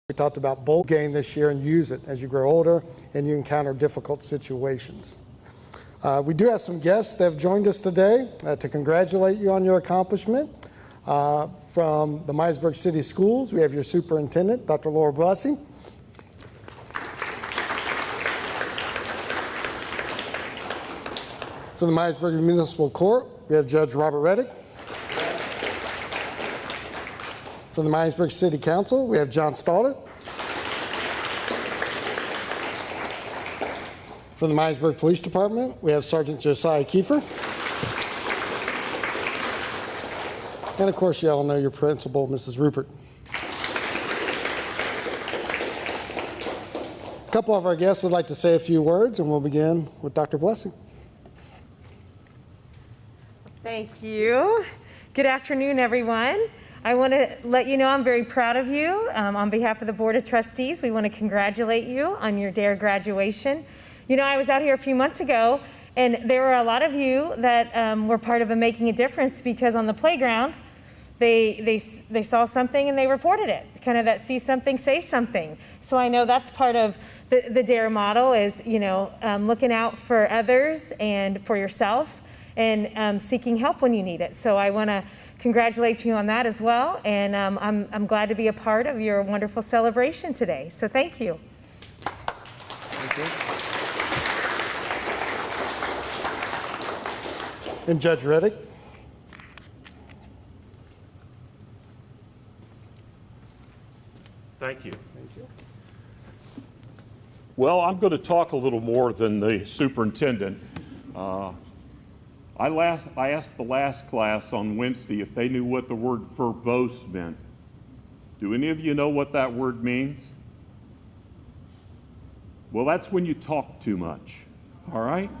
We talked about bold gain this year and use it as you grow older and you encounter difficult situations. We do have some guests that have joined us today to congratulate you on your accomplishment. From the Myers-Briggs City Schools, we have your superintendent, Dr. Laura Blessing. From the Myers-Briggs Municipal Court, we have Judge Robert Reddick. From the Myers-Briggs City Council, we have John Stalter. From the Myers-Briggs Police Department, we have Sergeant Josiah Kiefer. And of course, you all know your principal, Mrs. Rupert. A couple of our guests would like to say a few words, and we'll begin with Dr. Blessing. Thank you. Good afternoon, everyone. I want to let you know I'm very proud of you. On behalf of the Board of Trustees, we want to congratulate you on your D.A.R.E graduation. You know, I was out here a few months ago, and there were a lot of you that were part of Making a Difference, because on the playground, they saw something and they reported it. Kind of that see something, say something. So I know that's part of the D.A.R.E model is, you know, looking out for others and for yourself and seeking help when you need it. So I want to congratulate you on that as well. And I'm glad to be a part of your wonderful celebration today. So thank you. Thank you. And Judge Reddick. Thank you. Thank you. Well, I'm going to talk a little more than the superintendent. I asked the last class on Wednesday if they knew what the word verbose meant. Do any of you know what that word means? Well, that's when you talk too much, all right?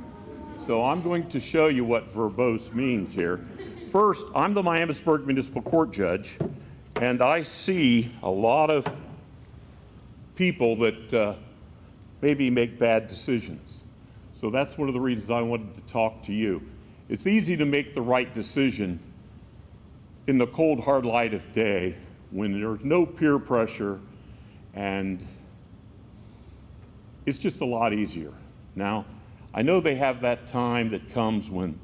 So I'm going to show you what verbose means here. First, I'm the Miamisburg Municipal Court judge, and I see a lot of people that maybe make bad decisions. So that's one of the reasons I wanted to talk to you. It's easy to make the right decision in the cold, hard light of day when there's no peer pressure, and it's just a lot easier. Now, I know they have that time that comes when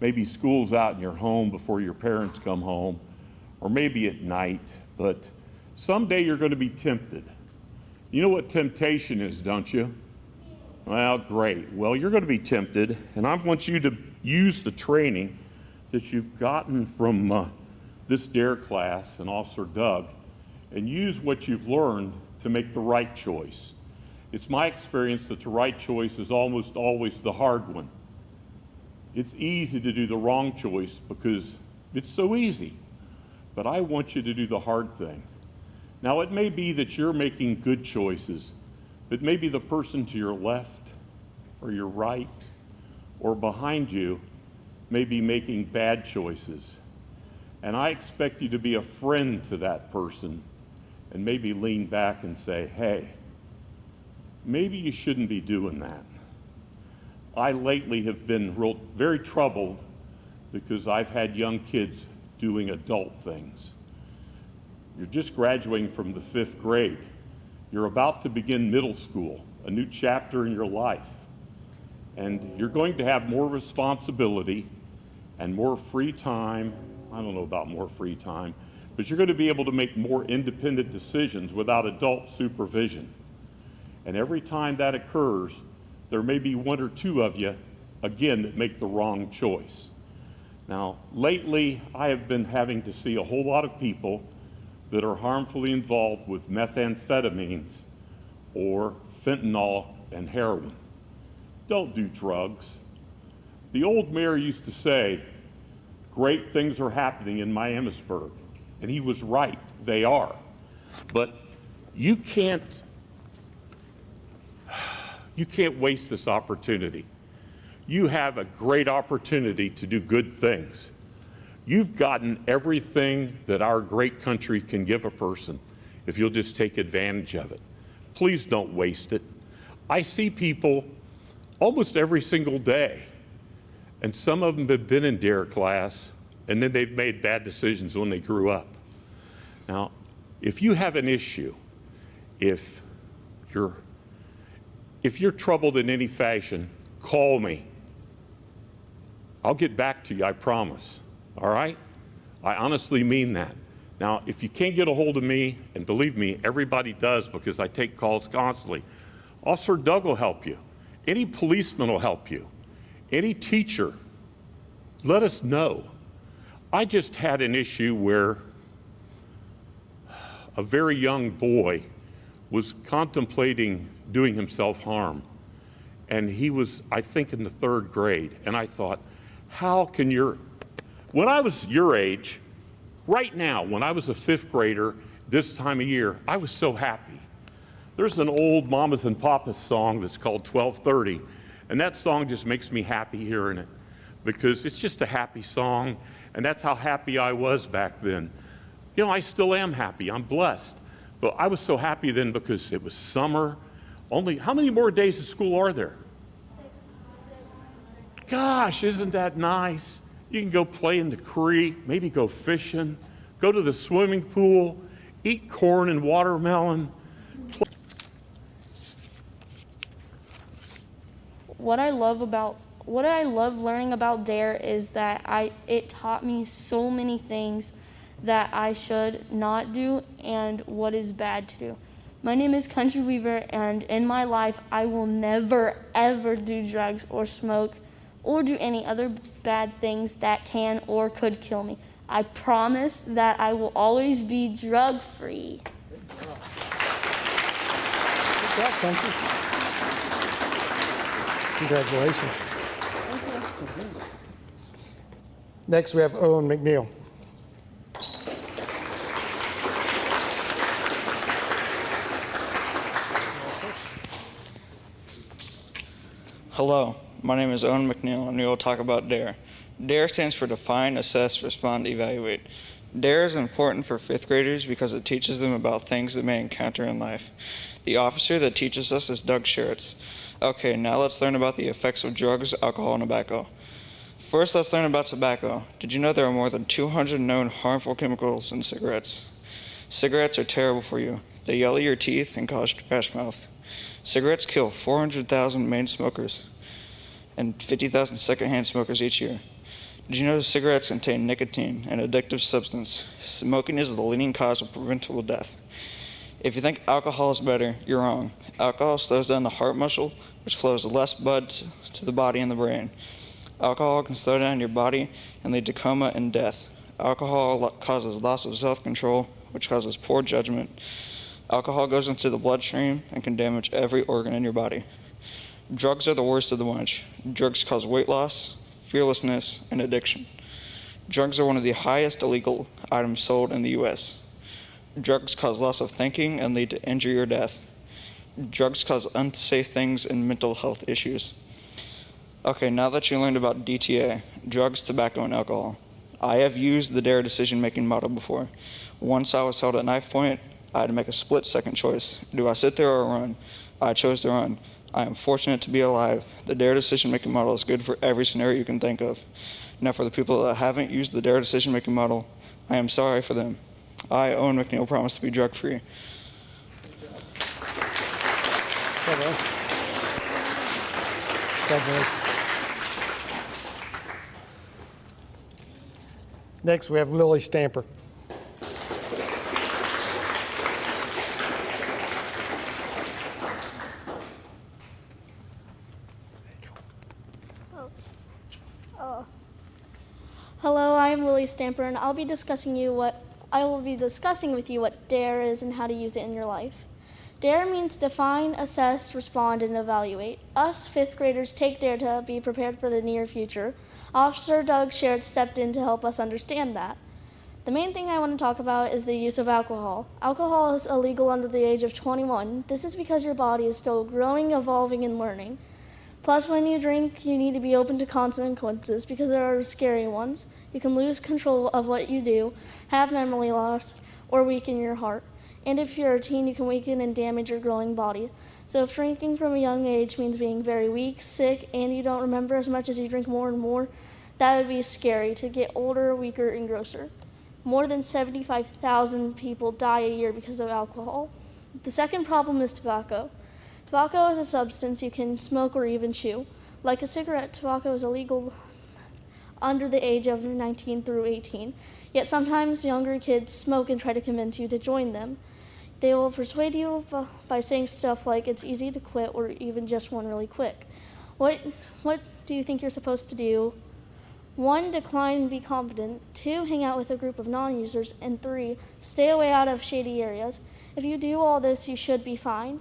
maybe school's out in your home before your parents come home, or maybe at night, but someday you're going to be tempted. You know what temptation is, don't you? Well, great. Well, you're going to be tempted, and I want you to use the training that you've gotten from this D.A.R.E class and Officer Doug, and use what you've learned to make the right choice. It's my experience that the right choice is almost always the hard one. It's easy to do the wrong choice because it's so easy, but I want you to do the hard thing. Now, it may be that you're making good choices, but maybe the person to your left or your right or behind you may be making bad choices. And I expect you to be a friend to that person and maybe lean back and say, hey, maybe you shouldn't be doing that. I lately have been very troubled because I've had young kids doing adult things. You're just graduating from the 5th grade. You're about to begin middle school, a new chapter in your life. And you're going to have more responsibility and more free time. I don't know about more free time, but you're going to be able to make more independent decisions without adult supervision. And every time that occurs, there may be one or two of you, again, that make the wrong choice. Now, lately, I have been having to see a whole lot of people that are harmfully involved with methamphetamines or fentanyl and heroin. Don't do drugs. The old mayor used to say, great things are happening in Miamisburg. And he was right, they are. But you can't waste this opportunity. You have a great opportunity to do good things. You've gotten everything that our great country can give a person if you'll just take advantage of it. Please don't waste it. I see people almost every single day, and some of them have been in D.A.R.E class, and then they've made bad decisions when they grew up. Now, if you have an issue if you're troubled in any fashion, call me. I'll get back to you, I promise. All right? I honestly mean that. Now, if you can't get a hold of me, and believe me, everybody does because I take calls constantly, Officer Doug will help you. Any policeman will help you. Any teacher, let us know. I just had an issue where a very young boy was contemplating doing himself harm. And he was, I think, in the 3rd grade. And I thought, when I was your age, right now, when I was a 5th grader, this time of year, I was so happy. There's an old Mamas and Papas song that's called 1230, and that song just makes me happy hearing it because it's just a happy song, and that's how happy I was back then. You know, I still am happy. I'm blessed. But I was so happy then because it was summer. How many more days of school are there? 6. Gosh, isn't that nice? You can go play in the creek, maybe go fishing, go to the swimming pool, eat corn and watermelon. What I love learning about D.A.R.E is that it taught me so many things that I should not do and what is bad to do. My name is Country Weaver, and in my life I will never ever do drugs or smoke or do any other bad things that can or could kill me. I promise that I will always be drug-free. Good job, Country. Congratulations. Thank you. Next, we have Owen McNeil. Hello, my name is Owen McNeil, and we will talk about D.A.R.E. D.A.R.E stands for Define, Assess, Respond, Evaluate. D.A.R.E is important for 5th graders because it teaches them about things they may encounter in life. The officer that teaches us is Doug Sheretz. Okay, now let's learn about the effects of drugs, alcohol, and tobacco. First, let's learn about tobacco. Did you know there are more than 200 known harmful chemicals in cigarettes? Cigarettes are terrible for you. They yellow your teeth and cause trash mouth. Cigarettes kill 400,000 main smokers and 50,000 secondhand smokers each year. Did you know cigarettes contain nicotine, an addictive substance? Smoking is the leading cause of preventable death. If you think alcohol is better, you're wrong. Alcohol slows down the heart muscle, which flows less blood to the body and the brain. Alcohol can slow down your body and lead to coma and death. Alcohol causes loss of self-control, which causes poor judgment. Alcohol goes into the bloodstream and can damage every organ in your body. Drugs are the worst of the bunch. Drugs cause weight loss, fearlessness, and addiction. Drugs are one of the highest illegal items sold in the U.S. Drugs cause loss of thinking and lead to injury or death. Drugs cause unsafe things and mental health issues. Okay, now that you learned about DTA, drugs, tobacco, and alcohol, I have used the D.A.R.E decision-making model before. Once I was held at knife point, I had to make a split-second choice. Do I sit there or run? I chose to run. I am fortunate to be alive. The D.A.R.E decision-making model is good for every scenario you can think of. Now, for the people that haven't used the D.A.R.E decision-making model, I am sorry for them. I, Owen McNeil, promise to be drug-free. Congratulations. Next, we have Lily Stamper. Hello, I am Lily Stamper, and I will be discussing with you what D.A.R.E is and how to use it in your life. D.A.R.E means define, assess, respond, and evaluate. Us 5th graders take D.A.R.E to be prepared for the near future. Officer Doug Sheretz stepped in to help us understand that. The main thing I want to talk about is the use of alcohol. Alcohol is illegal under the age of 21. This is because your body is still growing, evolving, and learning. Plus, when you drink, you need to be open to consequences because there are scary ones. You can lose control of what you do, have memory loss, or weaken your heart. And if you're a teen, you can weaken and damage your growing body. So if drinking from a young age means being very weak, sick, and you don't remember as much as you drink more and more, that would be scary to get older, weaker, and grosser. More than 75,000 people die a year because of alcohol. The second problem is tobacco. Tobacco is a substance you can smoke or even chew. Like a cigarette, tobacco is illegal under the age of 19 through 18. Yet sometimes younger kids smoke and try to convince you to join them. They will persuade you by saying stuff like it's easy to quit or even just one really quick. What do you think you're supposed to do? 1, decline and be confident. 2, hang out with a group of non-users. And 3, stay away out of shady areas. If you do all this, you should be fine.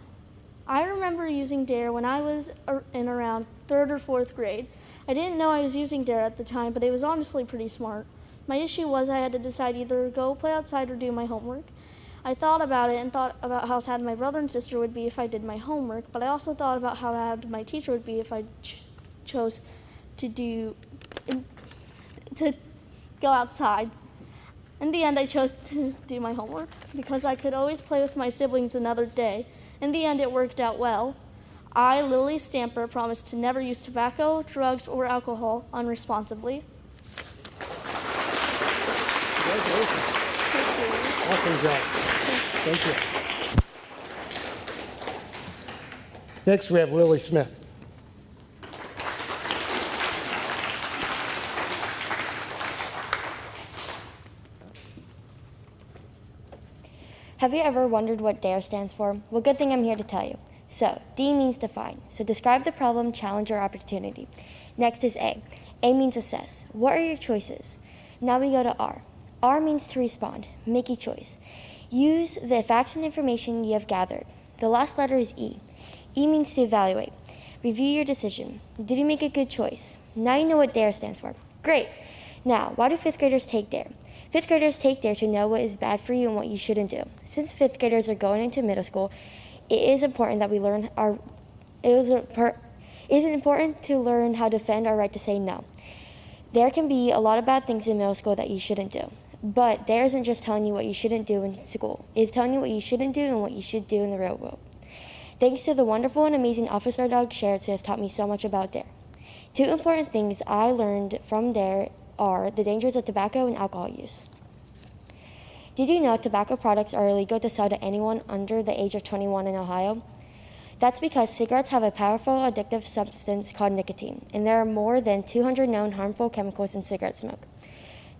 I remember using D.A.R.E when I was in around 3rd or 4th grade. I didn't know I was using D.A.R.E at the time, but it was honestly pretty smart. My issue was I had to decide either go play outside or do my homework. I thought about it and thought about how sad my brother and sister would be if I did my homework, but I also thought about how sad my teacher would be if I chose to go outside. In the end, I chose to do my homework because I could always play with my siblings another day. In the end, it worked out well. I, Lily Stamper, promised to never use tobacco, drugs, or alcohol unresponsibly. Awesome job. Thank you. Next, we have Lily Smith. Have you ever wondered what D.A.R.E stands for? Well, good thing I'm here to tell you. So, D means define. So describe the problem, challenge, or opportunity. Next is A. A means assess. What are your choices? Now we go to R. R means to respond. Make a choice. Use the facts and information you have gathered. The last letter is E. E means to evaluate. Review your decision. Did you make a good choice? Now you know what D.A.R.E stands for. Great. Now, why do 5th graders take D.A.R.E? 5th graders take D.A.R.E to know what is bad for you and what you shouldn't do. Since 5th graders are going into middle school, it is important that we learn important to learn how to defend our right to say no. There can be a lot of bad things in middle school that you shouldn't do. But D.A.R.E isn't just telling you what you shouldn't do in school. It is telling you what you shouldn't do and what you should do in the real world. Thanks to the wonderful and amazing officer dog Sherrod, who has taught me so much about D.A.R.E. 2 important things I learned from D.A.R.E are the dangers of tobacco and alcohol use. Did you know tobacco products are illegal to sell to anyone under the age of 21 in Ohio? That's because cigarettes have a powerful addictive substance called nicotine, and there are more than 200 known harmful chemicals in cigarette smoke.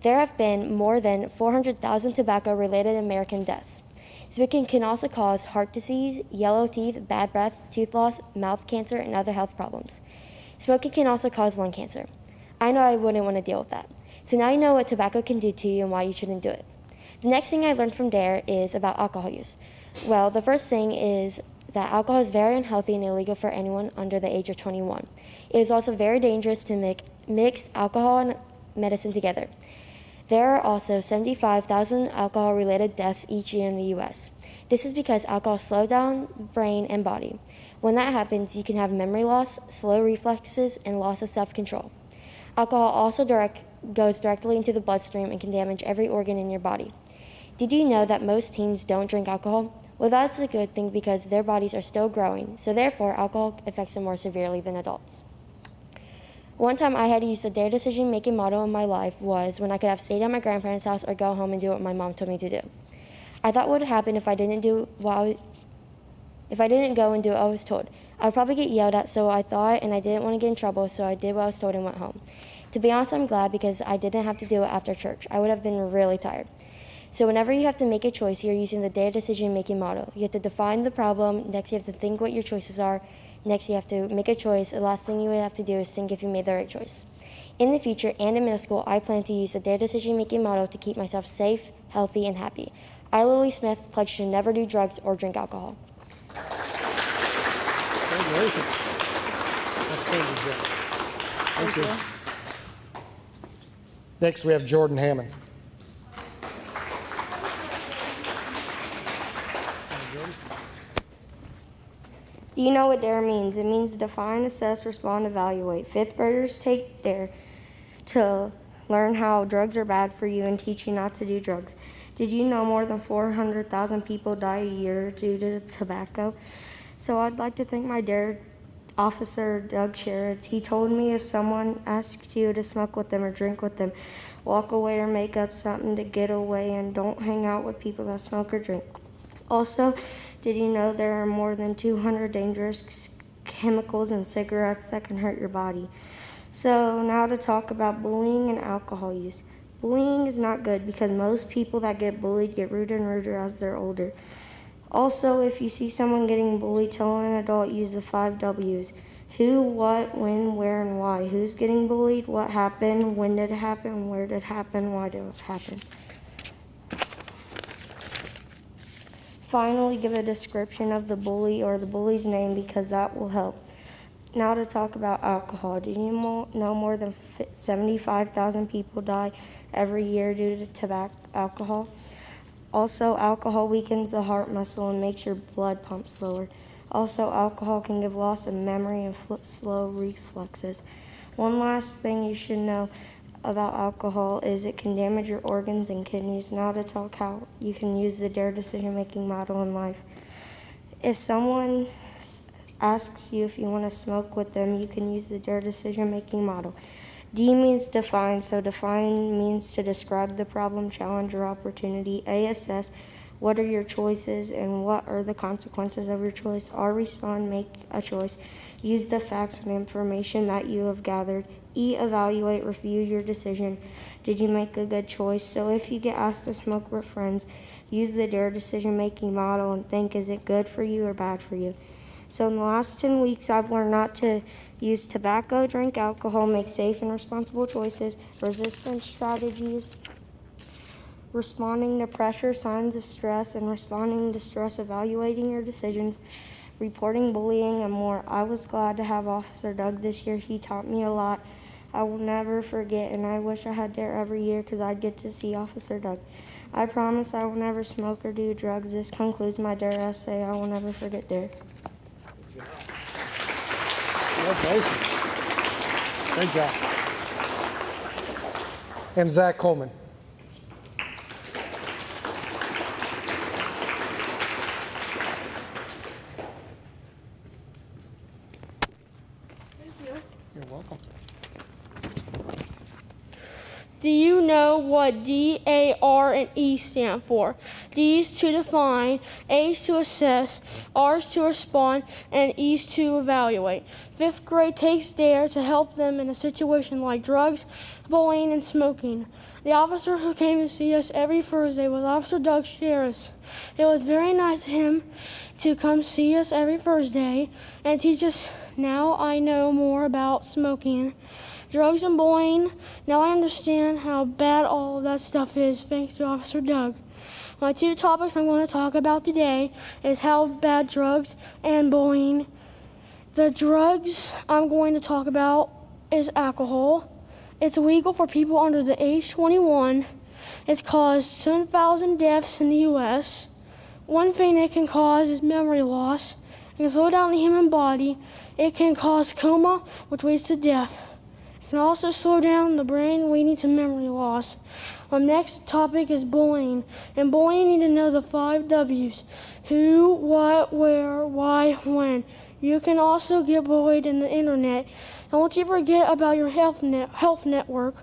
There have been more than 400,000 tobacco-related American deaths. Smoking can also cause heart disease, yellow teeth, bad breath, tooth loss, mouth cancer, and other health problems. Smoking can also cause lung cancer. I know I wouldn't want to deal with that. So now you know what tobacco can do to you and why you shouldn't do it. The next thing I learned from D.A.R.E is about alcohol use. Well, the first thing is that alcohol is very unhealthy and illegal for anyone under the age of 21. It is also very dangerous to mix alcohol and medicine together. There are also 75,000 alcohol-related deaths each year in the U.S. This is because alcohol slows down the brain and body. When that happens, you can have memory loss, slow reflexes, and loss of self-control. Alcohol also goes directly into the bloodstream and can damage every organ in your body. Did you know that most teens don't drink alcohol? Well, that's a good thing because their bodies are still growing, so therefore alcohol affects them more severely than adults. One time I had to use the D.A.R.E decision-making model in my life was when I could have stayed at my grandparents' house or go home and do what my mom told me to do. I thought what would happen if I didn't go and do what I was told. I would probably get yelled at, so I thought, and I didn't want to get in trouble, so I did what I was told and went home. To be honest, I'm glad because I didn't have to do it after church. I would have been really tired. So whenever you have to make a choice, you're using the D.A.R.E decision-making model. You have to define the problem. Next, you have to think what your choices are. Next, you have to make a choice. The last thing you would have to do is think if you made the right choice. In the future and in middle school, I plan to use the D.A.R.E decision-making model to keep myself safe, healthy, and happy. I, Lily Smith, pledge to never do drugs or drink alcohol. Congratulations. That's pretty good. Thank you. Next, we have Jordan Hammond. Do you know what D.A.R.E means? It means define, assess, respond, evaluate. 5th graders take D.A.R.E to learn how drugs are bad for you and teach you not to do drugs. Did you know more than 400,000 people die a year due to tobacco? So I'd like to thank my D.A.R.E officer, Doug Sherrod. He told me if someone asks you to smoke with them or drink with them, walk away or make up something to get away and don't hang out with people that smoke or drink. Also, Did you know there are more than 200 dangerous chemicals in cigarettes that can hurt your body? So now to talk about bullying and alcohol use. Bullying is not good because most people that get bullied get ruder and ruder as they're older. Also, if you see someone getting bullied, tell an adult, use the 5 W's. Who, what, when, where, and why. Who's getting bullied, what happened, when did it happen, where did it happen, why did it happen. Finally, give a description of the bully or the bully's name because that will help. Now to talk about alcohol. Did you know more than 75,000 people die every year due to tobacco alcohol? Also, alcohol weakens the heart muscle and makes your blood pump slower. Also, alcohol can give loss of memory and slow reflexes. One last thing you should know about alcohol is it can damage your organs and kidneys. Now to talk how you can use the D.A.R.E decision-making model in life. If someone asks you if you want to smoke with them, you can use the D.A.R.E decision-making model. D means define, so define means to describe the problem, challenge, or opportunity. A, assess what are your choices and what are the consequences of your choice. R, respond, make a choice. Use the facts and information that you have gathered. E, evaluate, review your decision. Did you make a good choice? So if you get asked to smoke with friends, use the D.A.R.E decision-making model and think, is it good for you or bad for you? So in the last 10 weeks, I've learned not to use tobacco, drink alcohol, make safe and responsible choices, resistance strategies, responding to pressure, signs of stress, and responding to stress, evaluating your decisions, reporting bullying, and more. I was glad to have Officer Doug this year. He taught me a lot. I will never forget, and I wish I had D.A.R.E every year because I'd get to see Officer Doug. I promise I will never smoke or do drugs. This concludes my D.A.R.E essay. I will never forget D.A.R.E. Congratulations. Great job. And Zach Coleman. You're welcome. Do you know what D, A, R, and E stand for? D is to define, A is to assess, R is to respond, and E is to evaluate. 5th grade takes D.A.R.E to help them in a situation like drugs, bullying, and smoking. The officer who came to see us every Thursday was Officer Doug Shearis. It was very nice of him to come see us every Thursday and teach us. Now I know more about smoking, drugs, and bullying. Now I understand how bad all of that stuff is, thanks to Officer Doug. My 2 topics I'm going to talk about today is how bad drugs and bullying. The drugs I'm going to talk about is alcohol. It's illegal for people under the age 21. It's caused 7,000 deaths in the U.S. One thing it can cause is memory loss. It can slow down the human body. It can cause coma, which leads to death. It can also slow down the brain, leading to memory loss. Our next topic is bullying. And bullying, you need to know the 5 W's. Who, what, where, why, when. You can also get bullied in the internet. Don't you forget about your health network.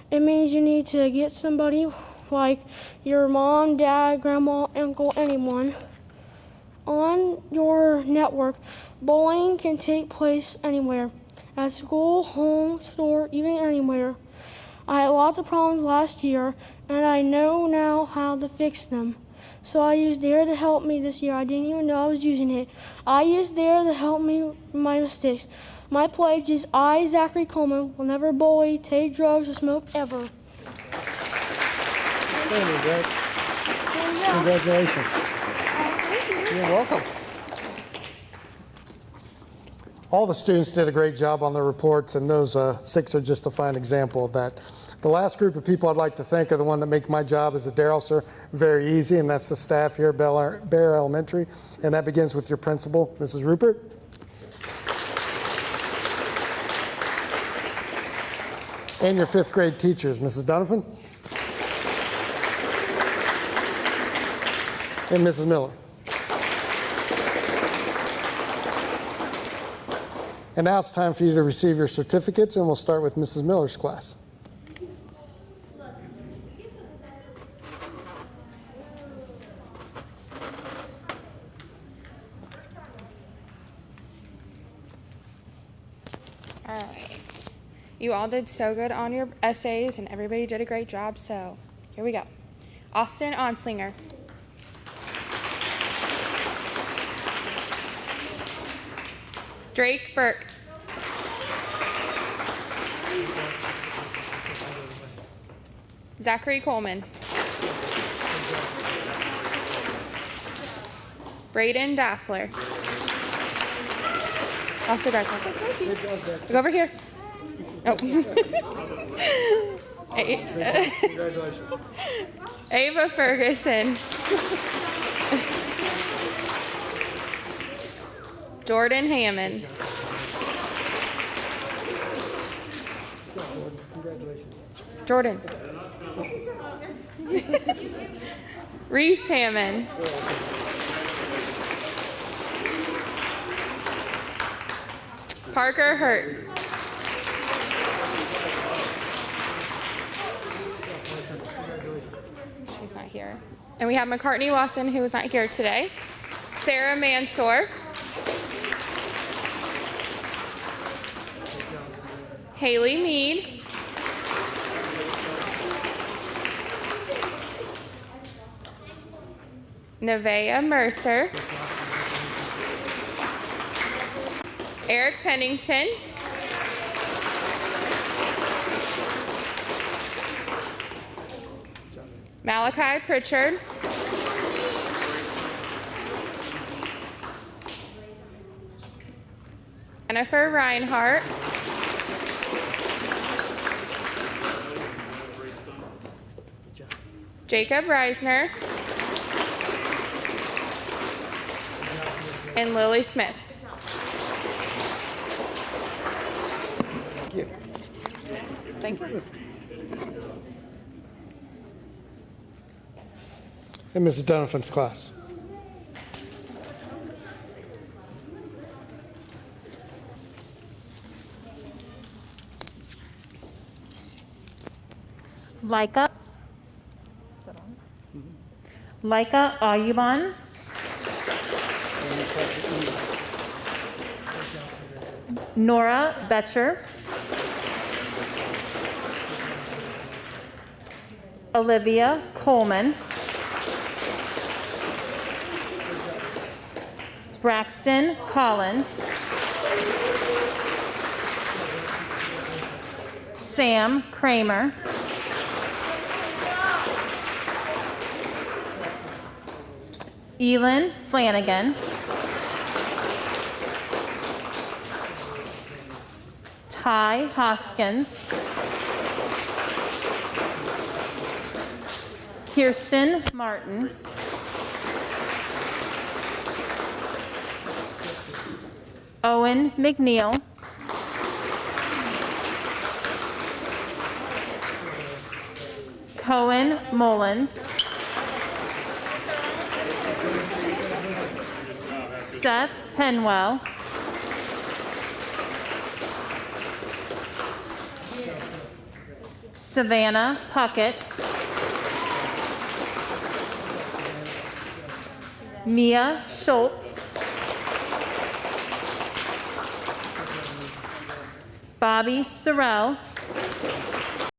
It means you need to get somebody like your mom, dad, grandma, uncle, anyone on your network. Bullying can take place anywhere. At school, home, store, even anywhere. I had lots of problems last year, and I know now how to fix them. So I used D.A.R.E to help me this year. I didn't even know I was using it. I used D.A.R.E to help me with my mistakes. My pledge is I, Zachary Coleman, will never bully, take drugs, or smoke ever. Thank you, Zach. Congratulations. You're welcome. All the students did a great job on their reports, and those 6 are just a fine example of that. The last group of people I'd like to thank are the one that make my job as a D.A.R.E officer very easy, and that's the staff here at Bear Elementary, and that begins with your principal, Mrs. Rupert. And your 5th grade teachers, Mrs. Donovan and Mrs. Miller. And now it's time for you to receive your certificates, and we'll start with Mrs. Miller's class. right. You all did so good on your essays, and everybody did a great job, so here we go. Austin Onslinger. Drake Burke. Zachary Coleman. Braden Daffler. Officer Darkness. Thank you. Go over here. Oh. Congratulations. Ava Ferguson. Jordan Hammond. Jordan. Reese Hammond. Parker Hurt. She's not here. And we have McCartney Lawson, who is not here today. Sarah Mansour. Haley Mead. Nevaeh Mercer. Eric Pennington. Malachi Pritchard. Jennifer Reinhardt. Jacob Reisner. And Lily Smith. Thank you. And Mrs. Donovan's class. Laika Ayuban. Nora Betcher. Olivia Coleman. Braxton Collins. Sam Kramer. Elin Flanagan. Ty Hoskins. Kirsten Martin. Owen McNeil. Cohen Mullins. Seth Penwell. Savannah Puckett. Mia Schultz. Bobby Sorrell.